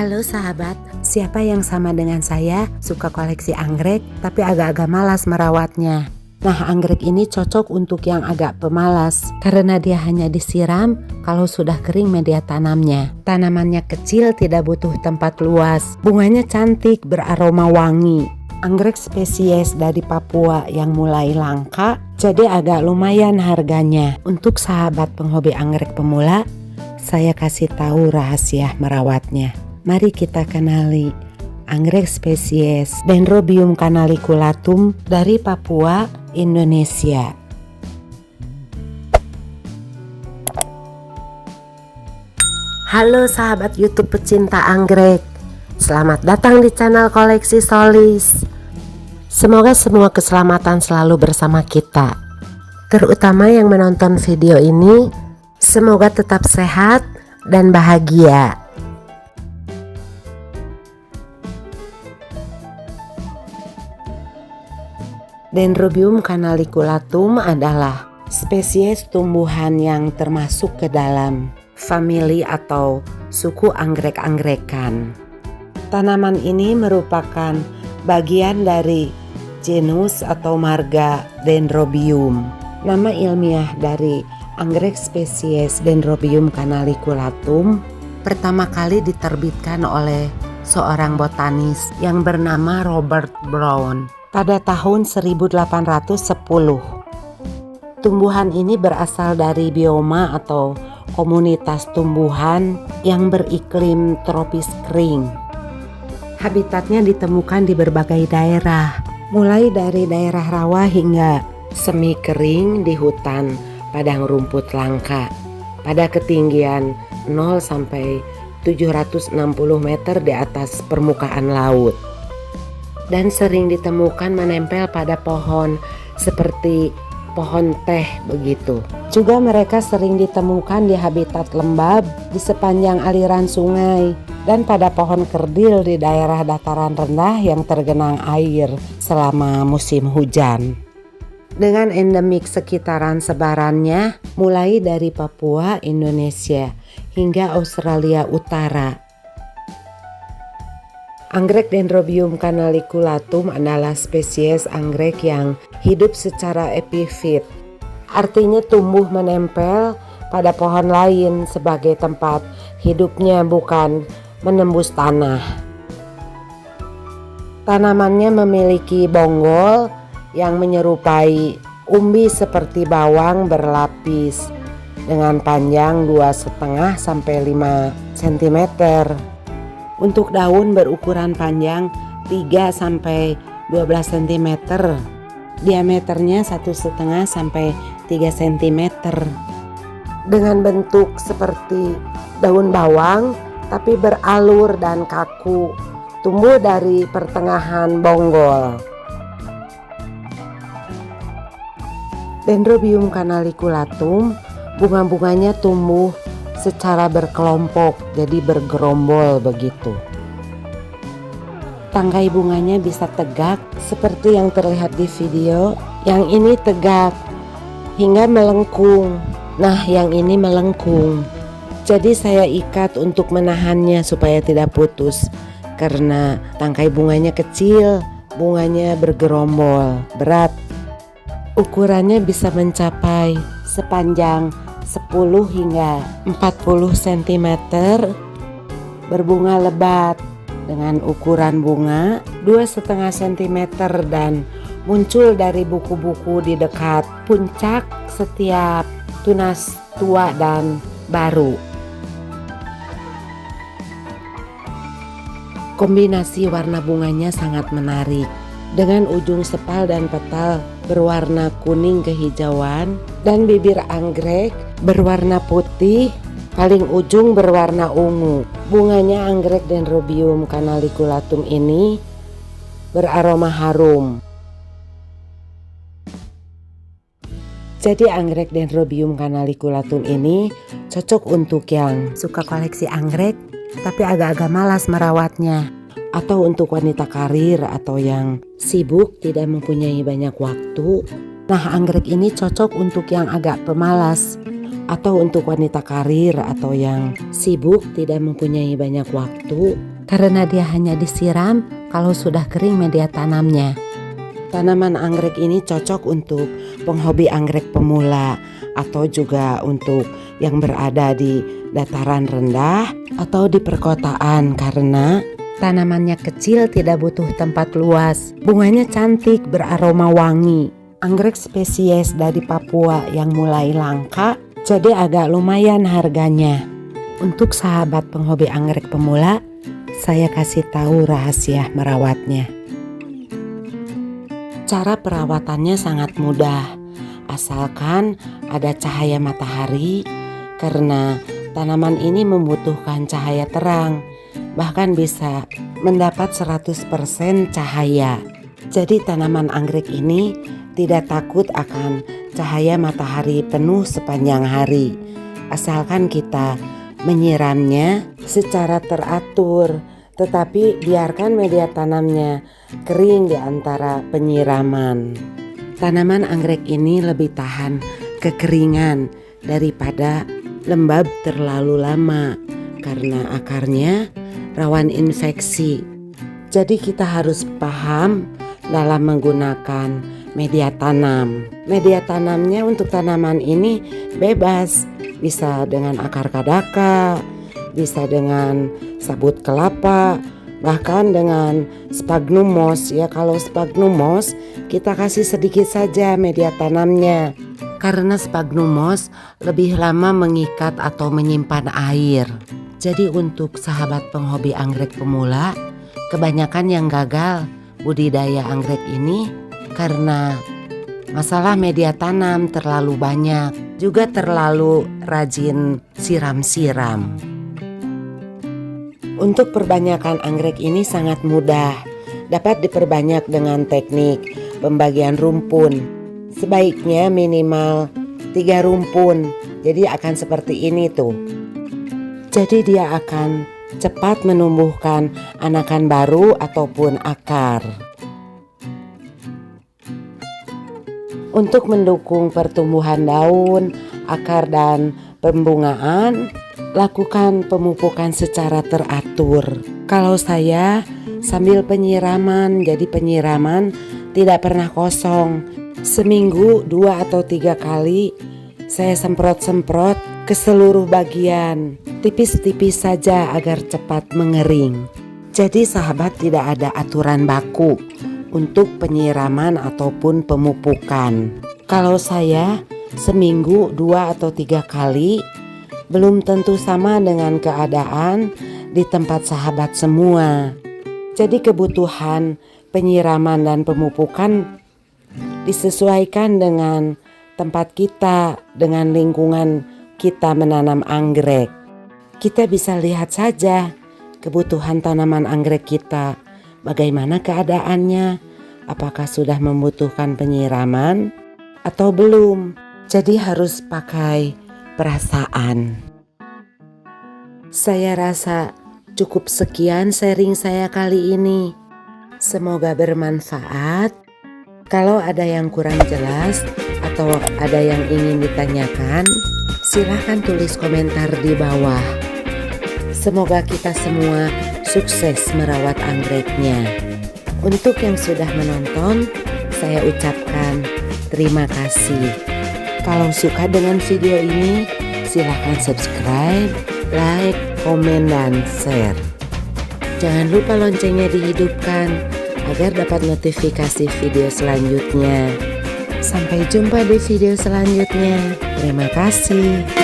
Halo sahabat, siapa yang sama dengan saya suka koleksi anggrek tapi agak-agak malas merawatnya? Nah, anggrek ini cocok untuk yang agak pemalas karena dia hanya disiram kalau sudah kering media tanamnya. Tanamannya kecil, tidak butuh tempat luas. Bunganya cantik, beraroma wangi. Anggrek spesies dari Papua yang mulai langka, jadi agak lumayan harganya. Untuk sahabat penghobi anggrek pemula, saya kasih tahu rahasia merawatnya. Mari kita kenali anggrek spesies Dendrobium canaliculatum dari Papua, Indonesia. Halo sahabat YouTube pecinta anggrek, selamat datang di channel Koleksi Solis. Semoga semua keselamatan selalu bersama kita. Terutama yang menonton video ini, semoga tetap sehat dan bahagia. Dendrobium canaliculatum adalah spesies tumbuhan yang termasuk ke dalam famili atau suku anggrek-angrekan. Tanaman ini merupakan bagian dari genus atau marga Dendrobium. Nama ilmiah dari anggrek spesies Dendrobium canaliculatum pertama kali diterbitkan oleh seorang botanis yang bernama Robert Brown pada tahun 1810. Tumbuhan ini berasal dari bioma atau komunitas tumbuhan yang beriklim tropis kering. Habitatnya ditemukan di berbagai daerah, mulai dari daerah rawa hingga semi kering di hutan padang rumput langka pada ketinggian 0 sampai 760 meter di atas permukaan laut. Dan sering ditemukan menempel pada pohon seperti pohon teh begitu. Juga mereka sering ditemukan di habitat lembab di sepanjang aliran sungai dan pada pohon kerdil di daerah dataran rendah yang tergenang air selama musim hujan. Dengan endemik sekitaran sebarannya mulai dari Papua, Indonesia hingga Australia Utara. Anggrek Dendrobium canaliculatum adalah spesies anggrek yang hidup secara epifit. Artinya tumbuh menempel pada pohon lain sebagai tempat hidupnya, bukan menembus tanah. Tanamannya memiliki bonggol yang menyerupai umbi seperti bawang berlapis dengan panjang 2,5 sampai 5 cm. Untuk daun berukuran panjang 3 sampai 12 cm, diameternya 1,5 sampai 3 cm. Dengan bentuk seperti daun bawang tapi beralur dan kaku, tumbuh dari pertengahan bonggol. Dendrobium canaliculatum, bunga-bunganya tumbuh secara berkelompok, jadi bergerombol begitu. Tangkai bunganya bisa tegak seperti yang terlihat di video. Yang ini tegak hingga melengkung. Nah, yang ini melengkung. Jadi saya ikat untuk menahannya supaya tidak putus. Karena tangkai bunganya kecil, bunganya bergerombol, berat. Ukurannya bisa mencapai sepanjang 10 hingga 40 cm, berbunga lebat dengan ukuran bunga 2,5 cm dan muncul dari buku-buku di dekat puncak setiap tunas tua dan baru. Kombinasi warna bunganya sangat menarik, dengan ujung sepal dan petal berwarna kuning kehijauan dan bibir anggrek berwarna putih, paling ujung berwarna ungu. Bunganya anggrek Dendrobium canaliculatum ini beraroma harum. Jadi anggrek Dendrobium canaliculatum ini cocok untuk yang suka koleksi anggrek tapi agak-agak malas merawatnya, atau untuk wanita karir atau yang sibuk tidak mempunyai banyak waktu. Nah, anggrek ini cocok untuk yang agak pemalas atau untuk wanita karir atau yang sibuk tidak mempunyai banyak waktu. karena dia hanya disiram kalau sudah kering media tanamnya. Tanaman anggrek ini cocok untuk penghobi anggrek pemula atau juga untuk yang berada di dataran rendah atau di perkotaan karena tanamannya kecil, tidak butuh tempat luas. Bunganya cantik, beraroma wangi. Anggrek spesies dari Papua yang mulai langka, jadi agak lumayan harganya. Untuk sahabat penghobi anggrek pemula, saya kasih tahu rahasia merawatnya. Cara perawatannya sangat mudah, asalkan ada cahaya matahari karena tanaman ini membutuhkan cahaya terang, bahkan bisa mendapat 100% cahaya. Jadi tanaman anggrek ini tidak takut akan cahaya matahari penuh sepanjang hari, asalkan kita menyiramnya secara teratur. Tetapi biarkan media tanamnya kering di antara penyiraman. Tanaman anggrek ini lebih tahan kekeringan daripada lembab terlalu lama karena akarnya rawan infeksi. Jadi kita harus paham dalam menggunakan media tanam. Media tanamnya untuk tanaman ini bebas, bisa dengan akar kadaka, bisa dengan sabut kelapa, bahkan dengan sphagnum moss. Ya, kalau sphagnum moss kita kasih sedikit saja media tanamnya karena sphagnum moss lebih lama mengikat atau menyimpan air. Jadi untuk sahabat penghobi anggrek pemula, kebanyakan yang gagal budidaya anggrek ini karena masalah media tanam terlalu banyak, juga terlalu rajin siram-siram. Untuk perbanyakan anggrek ini sangat mudah, dapat diperbanyak dengan teknik pembagian rumpun. Sebaiknya minimal 3 rumpun, jadi akan seperti ini tuh. Jadi dia akan cepat menumbuhkan anakan baru ataupun akar. Untuk mendukung pertumbuhan daun, akar dan pembungaan, lakukan pemupukan secara teratur. Kalau saya sambil penyiraman, jadi penyiraman tidak pernah kosong. Seminggu 2 atau 3 kali saya semprot-semprot ke seluruh bagian, tipis-tipis saja agar cepat mengering. Jadi sahabat, tidak ada aturan baku untuk penyiraman ataupun pemupukan. Kalau saya seminggu 2 atau 3 kali, belum tentu sama dengan keadaan di tempat sahabat semua. Jadi kebutuhan penyiraman dan pemupukan disesuaikan dengan tempat kita, dengan lingkungan kita menanam anggrek. Kita bisa lihat saja kebutuhan tanaman anggrek kita, bagaimana keadaannya, apakah sudah membutuhkan penyiraman atau belum. Jadi harus pakai perasaan. Saya rasa cukup sekian sharing saya kali ini. Semoga bermanfaat. Kalau ada yang kurang jelas atau ada yang ingin ditanyakan, silahkan tulis komentar di bawah. Semoga kita semua sukses merawat anggreknya. Untuk yang sudah menonton, saya ucapkan terima kasih. Kalau suka dengan video ini, silahkan subscribe, like, komen, dan share. Jangan lupa loncengnya dihidupkan agar dapat notifikasi video selanjutnya. Sampai jumpa di video selanjutnya. Terima kasih.